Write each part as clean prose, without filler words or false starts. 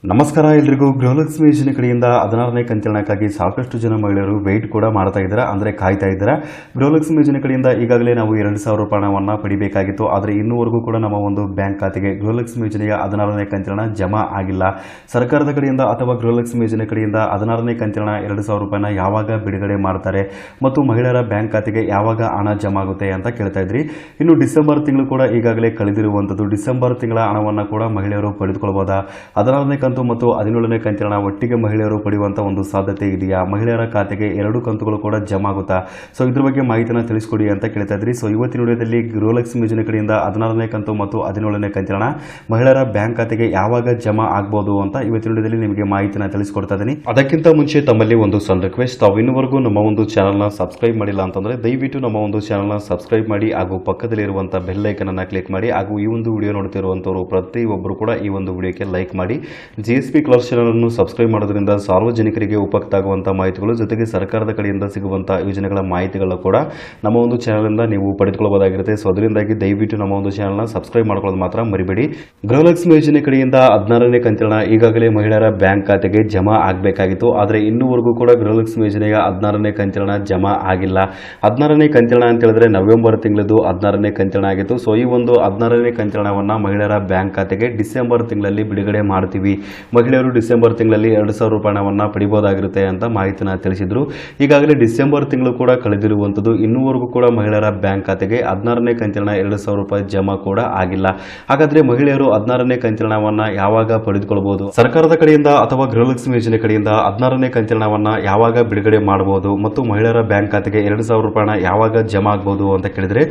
ನಮಸ್ಕಾರ ಎಲ್ಲರಿಗೂ. ಗೃಹಲಕ್ಷ್ಮಿ ಯೋಜನೆ ಕಡೆಯಿಂದ 16ನೇ ಕಂತಿನಕ್ಕಾಗಿ ಸಾಕಷ್ಟು ಜನ ಮಹಿಳೆಯರು ವೆಯ್ಟ್ ಕೂಡ ಮಾಡ್ತಾ ಇದ್ದಾರೆ, ಅಂದರೆ ಕಾಯ್ತಾ ಇದ್ದಾರೆ. ಗೃಹಲಕ್ಷ್ಮಿ ಯೋಜನೆ ಕಡೆಯಿಂದ ಈಗಾಗಲೇ ನಾವು 2,000 ರೂಪಾಯಿ ಹಣವನ್ನು ಪಡಿಬೇಕಾಗಿತ್ತು. ಆದರೆ ಇನ್ನೂವರೆಗೂ ಕೂಡ ನಮ್ಮ ಒಂದು ಬ್ಯಾಂಕ್ ಖಾತೆಗೆ ಗೃಹಲಕ್ಷ್ಮಿ ಯೋಜನೆಯ 16ನೇ ಕಂತಿನ ಜಮಾ ಆಗಿಲ್ಲ. ಸರ್ಕಾರದ ಕಡೆಯಿಂದ ಅಥವಾ ಗೃಹಲಕ್ಷ್ಮಿ ಯೋಜನೆ ಕಡೆಯಿಂದ 16ನೇ ಕಂತಿನ 2,000 ರೂಪಾಯಿನ ಯಾವಾಗ ಬಿಡುಗಡೆ ಮಾಡ್ತಾರೆ ಮತ್ತು ಮಹಿಳೆಯರ ಬ್ಯಾಂಕ್ ಖಾತೆಗೆ ಯಾವಾಗ ಹಣ ಜಮಾ ಆಗುತ್ತೆ ಅಂತ ಕೇಳ್ತಾ ಇದ್ರಿ. ಇನ್ನು ಡಿಸೆಂಬರ್ ತಿಂಗಳು ಕೂಡ ಈಗಾಗಲೇ ಕಳೆದಿರುವಂಥದ್ದು. ಡಿಸೆಂಬರ್ ತಿಂಗಳ ಹಣವನ್ನು ಕೂಡ ಮಹಿಳೆಯರು ಪಡೆದುಕೊಳ್ಳಬಹುದಾ? 16ನೇ ಕಂತು ಮತ್ತು 17ನೇ ಕಂತಿನ ಒಟ್ಟಿಗೆ ಮಹಿಳೆಯರು ಪಡೆಯುವಂತ ಒಂದು ಸಾಧ್ಯತೆ ಇದೆಯಾ? ಮಹಿಳೆಯರ ಖಾತೆಗೆ 2 ಕಂತುಗಳು ಕೂಡ ಜಮಾ ಆಗುತ್ತಾ? ಸೊ ಇದ್ರ ಬಗ್ಗೆ ಮಾಹಿತಿನ ತಿಳಿಸ್ಕೊಡಿ ಅಂತ ಕೇಳ್ತಾ ಇದ್ರಿ. ಸೊ ಇವತ್ತಿನ ವಿಡಿಯೋದಲ್ಲಿ ಗೃಹಲಕ್ಷ್ಮಿ ಯೋಜನೆ ಕಡೆಯಿಂದ 16ನೇ ಕಂತು ಮತ್ತು 17ನೇ ಕಂತಿನ ಮಹಿಳೆಯರ ಬ್ಯಾಂಕ್ ಖಾತೆಗೆ ಯಾವಾಗ ಜಮಾ ಆಗಬಹುದು ಅಂತ ಇವತ್ತಿನ ವಿಡಿಯೋದಲ್ಲಿ ನಿಮಗೆ ಮಾಹಿತಿನ ತಿಳಿಸ್ಕೊಡ್ತಾ ಇದ್ದೀನಿ. ಅದಕ್ಕಿಂತ ಮುಂಚೆ ತಮ್ಮಲ್ಲಿ ಒಂದು ಸಣ್ಣ ರಿಕ್ವೆಸ್ಟ್, ತಾವು ಇನ್ನೂವರೆಗೂ ನಮ್ಮ ಒಂದು ಚಾನಲ್ನ ಸಬ್ಸ್ಕ್ರೈಬ್ ಮಾಡಿಲ್ಲ ಅಂತಂದ್ರೆ ದಯವಿಟ್ಟು ನಮ್ಮ ಒಂದು ಚಾನಲ್ನ ಸಬ್ಸ್ಕ್ರೈಬ್ ಮಾಡಿ ಹಾಗೂ ಪಕ್ಕದಲ್ಲಿರುವಂತಹ ಬೆಲ್ ಐಕನ್ ಅನ್ನು ಕ್ಲಿಕ್ ಮಾಡಿ ಹಾಗೂ ಈ ಒಂದು ವಿಡಿಯೋ ನೋಡ್ತಿರುವಂತವರು ಪ್ರತಿಯೊಬ್ಬರು ಕೂಡ ಈ ಒಂದು ವಿಡಿಯೋಕ್ಕೆ ಲೈಕ್ ಮಾಡಿ. GSP ಕ್ಲರ್ಕ್ ಚಾನಲ್ ಅನ್ನು ಸಬ್ಸ್ಕ್ರೈಬ್ ಮಾಡೋದ್ರಿಂದ ಸಾರ್ವಜನಿಕರಿಗೆ ಉಪಯುಕ್ತ ಆಗುವಂತಹ ಮಾಹಿತಿಗಳು ಜೊತೆಗೆ ಸರ್ಕಾರದ ಕಡೆಯಿಂದ ಸಿಗುವಂತಹ ಯೋಜನೆಗಳ ಮಾಹಿತಿಗಳನ್ನ ಕೂಡ ನಮ್ಮ ಒಂದು ಚಾನಲ್ ಇಂದ ನೀವು ಪಡೆದುಕೊಳ್ಳಬಹುದಾಗಿರುತ್ತೆ. ಸೊ ಅದರಿಂದಾಗಿ ದಯವಿಟ್ಟು ನಮ್ಮ ಒಂದು ಚಾನಲ್ನ ಸಬ್ಸ್ಕ್ರೈಬ್ ಮಾಡ್ಕೊಳ್ಳೋದು ಮಾತ್ರ ಮರಿಬೇಡಿ. ಗೃಹಲಕ್ಷ್ಮಿ ಯೋಜನೆ ಕಡೆಯಿಂದ 16ನೇ ಕಂತಿನ ಈಗಾಗಲೇ ಮಹಿಳೆಯರ ಬ್ಯಾಂಕ್ ಖಾತೆಗೆ ಜಮಾ ಆಗಬೇಕಾಗಿತ್ತು. ಆದರೆ ಇನ್ನೂವರೆಗೂ ಕೂಡ ಗೃಹಲಕ್ಷ್ಮಿ ಯೋಜನೆಯ 16ನೇ ಕಂತಿನ ಜಮಾ ಆಗಿಲ್ಲ. 16ನೇ ಕಂತಿನ ಅಂತ ಹೇಳಿದ್ರೆ ನವೆಂಬರ್ ತಿಂಗಳದ್ದು 16ನೇ ಕಂತಿನ ಆಗಿತ್ತು. ಸೊ ಈ ಒಂದು 16ನೇ ಕಂತಿನವನ್ನ ಮಹಿಳೆಯರ ಬ್ಯಾಂಕ್ ಖಾತೆಗೆ ಡಿಸೆಂಬರ್ ತಿಂಗಳಲ್ಲಿ ಬಿಡುಗಡೆ ಮಾಡ್ತೀವಿ. ಮಹಿಳೆಯರು ಡಿಸೆಂಬರ್ ತಿಂಗಳಲ್ಲಿ 2,000 ರೂಪಾಯಿ ಹಣವನ್ನು ಪಡಿಬಹುದಾಗಿರುತ್ತೆ ಅಂತ ಮಾಹಿತಿನ ತಿಳಿಸಿದ್ರು. ಈಗಾಗಲೇ ಡಿಸೆಂಬರ್ ತಿಂಗಳು ಕೂಡ ಕಳೆದಿರುವಂತದ್ದು. ಇನ್ನೂವರೆಗೂ ಕೂಡ ಮಹಿಳೆಯರ ಬ್ಯಾಂಕ್ ಖಾತೆಗೆ 16ನೇ ಕಂತಿನ 2,000 ರೂಪಾಯಿ ಜಮಾ ಕೂಡ ಆಗಿಲ್ಲ. ಹಾಗಾದ್ರೆ ಮಹಿಳೆಯರು 16ನೇ ಕಂತಿನ ಹಣವನ್ನ ಯಾವಾಗ ಪಡೆದುಕೊಳ್ಳಬಹುದು? ಸರ್ಕಾರದ ಕಡೆಯಿಂದ ಅಥವಾ ಗೃಹಲಕ್ಷ್ಮಿ ಯೋಜನೆ ಕಡೆಯಿಂದ 16ನೇ ಕಂತಿನ ಹಣವನ್ನ ಯಾವಾಗ ಬಿಡುಗಡೆ ಮಾಡಬಹುದು ಮತ್ತು ಮಹಿಳೆಯರ ಬ್ಯಾಂಕ್ ಖಾತೆಗೆ 2,000 ರೂಪಾಯಿನ ಯಾವಾಗ ಜಮಾ ಆಗಬಹುದು ಅಂತ ಕೇಳಿದ್ರೆ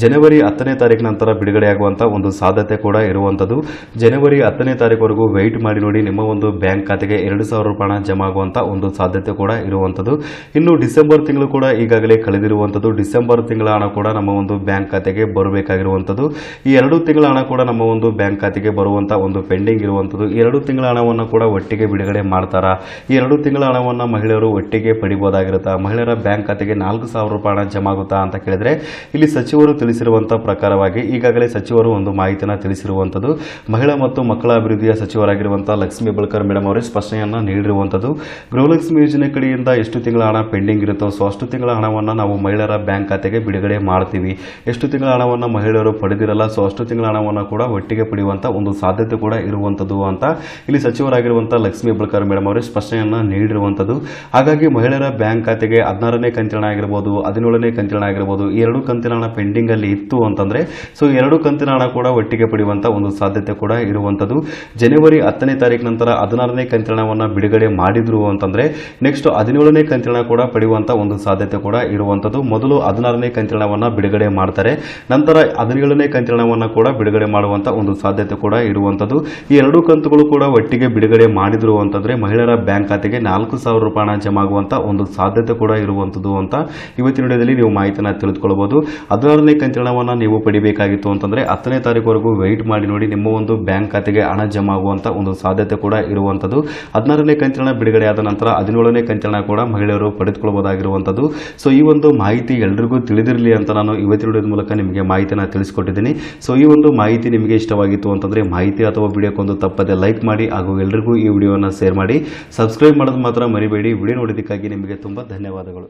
ಜನವರಿ 10ನೇ ತಾರೀಕು ನಂತರ ಬಿಡುಗಡೆ ಆಗುವಂತ ಒಂದು ಸಾಧ್ಯತೆ ಕೂಡ ಇರುವಂತದ್ದು. ಜನವರಿ 10ನೇ ತಾರೀಕುವರೆಗೂ ವೆಯ್ಟ್ ಮಾಡಿ ನೋಡಿ, ನಿಮ್ಮ ಒಂದು ಬ್ಯಾಂಕ್ ಖಾತೆಗೆ 2,000 ರೂಪಾಯಿನ ಜಮಾ ಆಗುವಂತ ಒಂದು ಸಾಧ್ಯತೆ ಕೂಡ ಇರುವಂತದ್ದು. ಇನ್ನು ಡಿಸೆಂಬರ್ ತಿಂಗಳು ಕೂಡ ಈಗಾಗಲೇ ಕಳೆದಿರುವಂತದ್ದು. ಡಿಸೆಂಬರ್ ತಿಂಗಳ ಹಣ ಕೂಡ ನಮ್ಮ ಒಂದು ಬ್ಯಾಂಕ್ ಖಾತೆಗೆ ಬರಬೇಕಾಗಿರುವಂತದ್ದು. ಈ 2 ತಿಂಗಳ ಹಣ ಕೂಡ ನಮ್ಮ ಒಂದು ಬ್ಯಾಂಕ್ ಖಾತೆಗೆ ಬರುವಂತ ಒಂದು ಪೆಂಡಿಂಗ್ ಇರುವಂತದ್ದು. ಈ 2 ತಿಂಗಳ ಹಣವನ್ನು ಕೂಡ ಒಟ್ಟಿಗೆ ಬಿಡುಗಡೆ ಮಾಡ್ತಾರಾ? ಈ 2 ತಿಂಗಳ ಹಣವನ್ನ ಮಹಿಳೆಯರು ಒಟ್ಟಿಗೆ ಪಡಿಬಹುದಾಗಿರುತ್ತಾ? ಮಹಿಳೆಯರ ಬ್ಯಾಂಕ್ ಖಾತೆಗೆ 4,000 ರೂಪಾಯಿನ ಜಮಾ ಆಗುತ್ತಾ ಅಂತ ಕೇಳಿದ್ರೆ ಇಲ್ಲಿ ಸಚಿವರು ತಿಳಿಸಿರುವಂತಹ ಪ್ರಕಾರವಾಗಿ ಈಗಾಗಲೇ ಸಚಿವರು ಒಂದು ಮಾಹಿತಿನ ತಿಳಿಸಿರುವಂತದ್ದು. ಮಹಿಳಾ ಮತ್ತು ಮಕ್ಕಳ ಅಭಿವೃದ್ಧಿಯ ಸಚಿವರಾಗಿರುವಂತಹ ಲಕ್ಷ್ಮಿ ಹೆಬ್ಬಾಳ್ಕರ್ ಮೇಡಮ್ ಅವರೇ ಸ್ಪಷ್ಟನೆಯನ್ನ ನೀಡಿರುವಂತದ್ದು. ಗೃಹಲಕ್ಷ್ಮಿ ಯೋಜನೆ ಕಡೆಯಿಂದ ಎಷ್ಟು ತಿಂಗಳ ಹಣ ಪೆಂಡಿಂಗ್ ಇರುತ್ತೋ ಸೊ ಅಷ್ಟು ತಿಂಗಳ ಹಣವನ್ನು ನಾವು ಮಹಿಳೆಯರ ಬ್ಯಾಂಕ್ ಖಾತೆಗೆ ಬಿಡುಗಡೆ ಮಾಡ್ತೀವಿ. ಎಷ್ಟು ತಿಂಗಳ ಹಣವನ್ನು ಮಹಿಳೆಯರು ಪಡೆದಿರಲ್ಲ ಸೊ ಅಷ್ಟು ತಿಂಗಳ ಹಣವನ್ನು ಕೂಡ ಒಟ್ಟಿಗೆ ಪಡೆಯುವಂತ ಒಂದು ಸಾಧ್ಯತೆ ಕೂಡ ಇರುವಂತದ್ದು ಅಂತ ಇಲ್ಲಿ ಸಚಿವರಾಗಿರುವಂತಹ ಲಕ್ಷ್ಮಿ ಹೆಬ್ಬಾಳ್ಕರ್ ಮೇಡಮ್ ಅವರೇ ಸ್ಪಷ್ಟನೆಯನ್ನ ನೀಡಿರುವಂತದ್ದು. ಹಾಗಾಗಿ ಮಹಿಳೆಯರ ಬ್ಯಾಂಕ್ ಖಾತೆಗೆ 16ನೇ ಕಂತಿನ ಆಗಿರಬಹುದು, 17ನೇ ಕಂತಿನ ಆಗಿರಬಹುದು, ಈ 2 ಕಂತಿನ ಹಣ ಪೆಂಡಿಂಗ್ ಅಲ್ಲಿ ಇತ್ತು ಅಂತಂದ್ರೆ ಸೊ 2 ಕಂತಿನ ಹಣ ಕೂಡ ಒಟ್ಟಿಗೆ ಪಡೆಯುವಂತ ಒಂದು ಸಾಧ್ಯತೆ ಕೂಡ ಇರುವಂತದ್ದು. ಜನವರಿ 10ನೇ ತಾರೀಕು ನಂತರ 16ನೇ ಕಂತಿನವನ್ನ ಬಿಡುಗಡೆ ಮಾಡಿದ್ರು ಅಂತಂದ್ರೆ ನೆಕ್ಸ್ಟ್ 17ನೇ ಕಂತಿನ ಕೂಡ ಪಡೆಯುವಂತ ಒಂದು ಸಾಧ್ಯತೆ ಕೂಡ ಇರುವಂತದ್ದು. ಮೊದಲು 16ನೇ ಕಂತಿನವನ್ನ ಬಿಡುಗಡೆ ಮಾಡ್ತಾರೆ, ನಂತರ 17ನೇ ಕಂತಿನವನ್ನ ಕೂಡ ಬಿಡುಗಡೆ ಮಾಡುವಂತ ಒಂದು ಸಾಧ್ಯತೆ ಕೂಡ ಇರುವಂತದ್ದು. ಈ 2 ಕಂತುಗಳು ಕೂಡ ಒಟ್ಟಿಗೆ ಬಿಡುಗಡೆ ಮಾಡಿದ್ರು ಅಂತಂದ್ರೆ ಮಹಿಳೆಯರ ಬ್ಯಾಂಕ್ ಖಾತೆಗೆ 4,000 ರೂಪಾಯಿನ ಜಮಾ ಆಗುವಂತ ಒಂದು ಸಾಧ್ಯತೆ ಕೂಡ ಇರುವಂತದ್ದು ಅಂತ ಇವತ್ತಿನ ವಿಡಿಯೋದಲ್ಲಿ ನೀವು ಮಾಹಿತಿನ ತಿಳಿದುಕೊಳ್ಳಬಹುದು. 16ನೇ ಕಂತಿನವನ್ನ ನೀವು ಪಡಿಬೇಕಾಗಿತ್ತು ಅಂತಂದ್ರೆ 10ನೇ ತಾರೀಕುವರೆಗೂ ವೆಯ್ಟ್ ಮಾಡಿ ನೋಡಿ, ನಿಮ್ಮ ಒಂದು ಬ್ಯಾಂಕ್ ಖಾತೆಗೆ ಹಣ ಜಮಾ ಆಗುವಂತ ಒಂದು ಸಾಧ್ಯತೆ ಕೂಡ ಇರುವಂತದ್ದು. 16ನೇ ಕಂತಿನ ಬಿಡುಗಡೆ ಆದ ನಂತರ 17ನೇ ಕಂತಿನ ಕೂಡ ಮಹಿಳೆಯರು ಪಡೆದುಕೊಳ್ಳಬಹುದಾಗಿರುವಂತದ್ದು. ಸೊ ಈ ಒಂದು ಮಾಹಿತಿ ಎಲ್ರಿಗೂ ತಿಳಿದಿರಲಿ ಅಂತ ನಾನು ಇವತ್ತಿನ ವಿಡಿಯೋದ ಮೂಲಕ ನಿಮಗೆ ಮಾಹಿತಿನ ತಿಳಿಸಿಕೊಟ್ಟಿದ್ದೀನಿ. ಸೊ ಈ ಒಂದು ಮಾಹಿತಿ ನಿಮಗೆ ಇಷ್ಟವಾಗಿತ್ತು ಅಂತಂದ್ರೆ ಮಾಹಿತಿ ಅಥವಾ ವಿಡಿಯೋಕ್ಕೊಂದು ತಪ್ಪದೆ ಲೈಕ್ ಮಾಡಿ ಹಾಗೂ ಎಲ್ರಿಗೂ ಈ ವಿಡಿಯೋನ ಶೇರ್ ಮಾಡಿ. ಸಬ್ಸ್ಕ್ರೈಬ್ ಮಾಡೋದು ಮಾತ್ರ ಮರಿಬೇಡಿ. ವಿಡಿಯೋ ನೋಡಿದ್ದಕ್ಕಾಗಿ ನಿಮಗೆ ತುಂಬಾ ಧನ್ಯವಾದಗಳು.